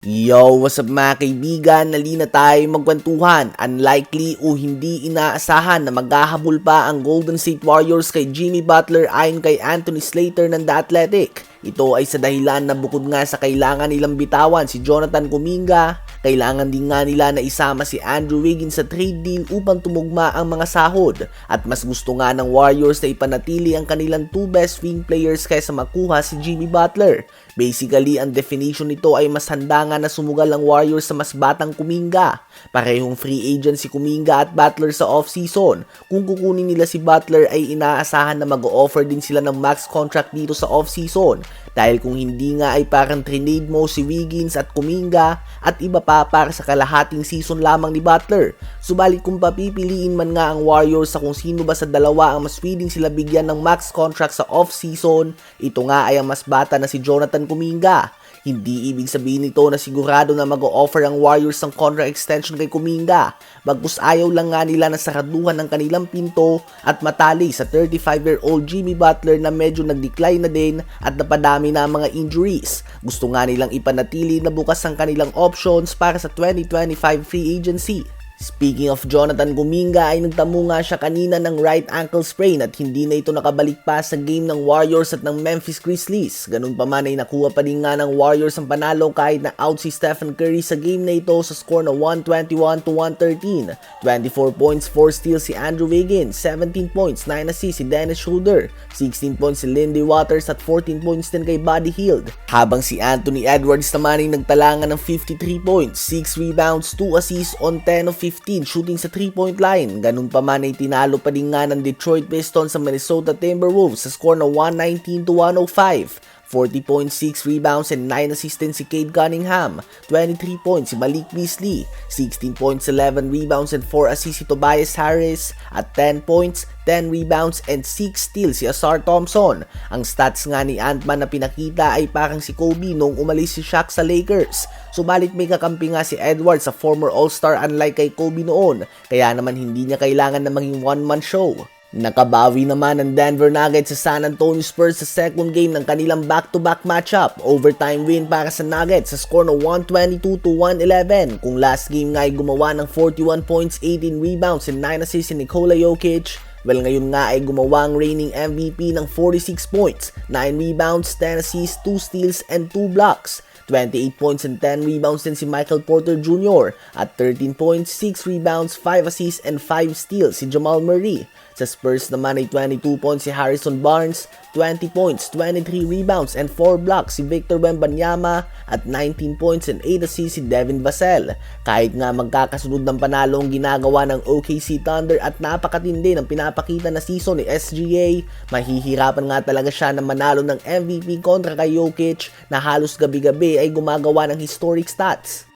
Yo, what's up mga kaibigan? Nalina tayo magkwentuhan. Unlikely o hindi inaasahan na maghahabol pa ang Golden State Warriors kay Jimmy Butler ayon kay Anthony Slater ng The Athletic. Ito ay sa dahilan na bukod nga sa kailangan nilang bitawan si Jonathan Kuminga, kailangan din nga nila na isama si Andrew Wiggins sa trade deal upang tumugma ang mga sahod. At mas gusto nga ng Warriors na ipanatili ang kanilang two best wing players kaysa makuha si Jimmy Butler. Basically, ang definition nito ay mas handa nga na sumugal ang Warriors sa mas batang Kuminga. Parehong free agent si Kuminga at Butler sa offseason. Kung kukunin nila si Butler ay inaasahan na mag-o-offer din sila ng max contract dito sa offseason. Dahil kung hindi nga ay parang trade mo si Wiggins at Kuminga at iba pa para sa kalahating season lamang ni Butler. Subalit kung papipiliin man nga ang Warriors sa kung sino ba sa dalawa ang mas willing sila bigyan ng max contract sa off-season, ito nga ay ang mas bata na si Jonathan Kuminga. Hindi ibig sabihin nito na sigurado na mag-o-offer ang Warriors ng contract extension kay Kuminga. Bagkus ayaw lang nga nila na saraduhan ng kanilang pinto at matali sa 35-year-old Jimmy Butler na medyo nag-decline na din at napadami na ang mga injuries. Gusto nga nilang ipanatili na bukas ang kanilang options para sa 2025 free agency. Speaking of Jonathan Kuminga ay nagtamo nga siya kanina ng right ankle sprain at hindi na ito nakabalik pa sa game ng Warriors at ng Memphis Grizzlies. Ganun pa man ay nakuha pa din nga ng Warriors ang panalo kahit na out si Stephen Curry sa game na ito sa score na 121-113. 24 points, 4 steals si Andrew Wiggins, 17 points, 9 assists si Dennis Schroeder, 16 points si Lindy Waters at 14 points din kay Buddy Hield. Habang si Anthony Edwards naman ay nagtalangan ng 53 points, 6 rebounds, 2 assists on 10 of 15 shooting sa 3-point line. Ganun pa man ay tinalo pa din nga ng Detroit Pistons sa Minnesota Timberwolves sa score na 119-105. 40.6 rebounds and 9 assists si Cade Cunningham, 23 points si Malik Beasley, 16 points, 11 rebounds and 4 assists si Tobias Harris, at 10 points, 10 rebounds and 6 steals si Ausar Thompson. Ang stats nga ni Ant-Man na pinakita ay parang si Kobe nung umalis si Shaq sa Lakers. Subalit may kakampi nga si Edwards sa former All-Star unlike kay Kobe noon, kaya naman hindi niya kailangan na maging one-man show. Nakabawi naman ang Denver Nuggets sa San Antonio Spurs sa second game ng kanilang back-to-back matchup. Overtime win para sa Nuggets sa score na 122-111. Kung last game nga ay gumawa ng 41 points, 18 rebounds and 9 assists si Nikola Jokic, well ngayon nga ay gumawa ang reigning MVP ng 46 points, 9 rebounds, 10 assists, 2 steals and 2 blocks. 28 points and 10 rebounds din si Michael Porter Jr. at 13 points, 6 rebounds, 5 assists and 5 steals si Jamal Murray. Sa Spurs naman ay 22 points si Harrison Barnes, 20 points, 23 rebounds and 4 blocks si Victor Wembanyama at 19 points and 8 assists si Devin Vassell. Kahit nga magkakasunod ng panalo ang ginagawa ng OKC Thunder at napakatindi ng pinapakita na season ni SGA, mahihirapan nga talaga siya na manalo ng MVP kontra kay Jokic na halos gabi-gabi ay gumagawa ng historic stats.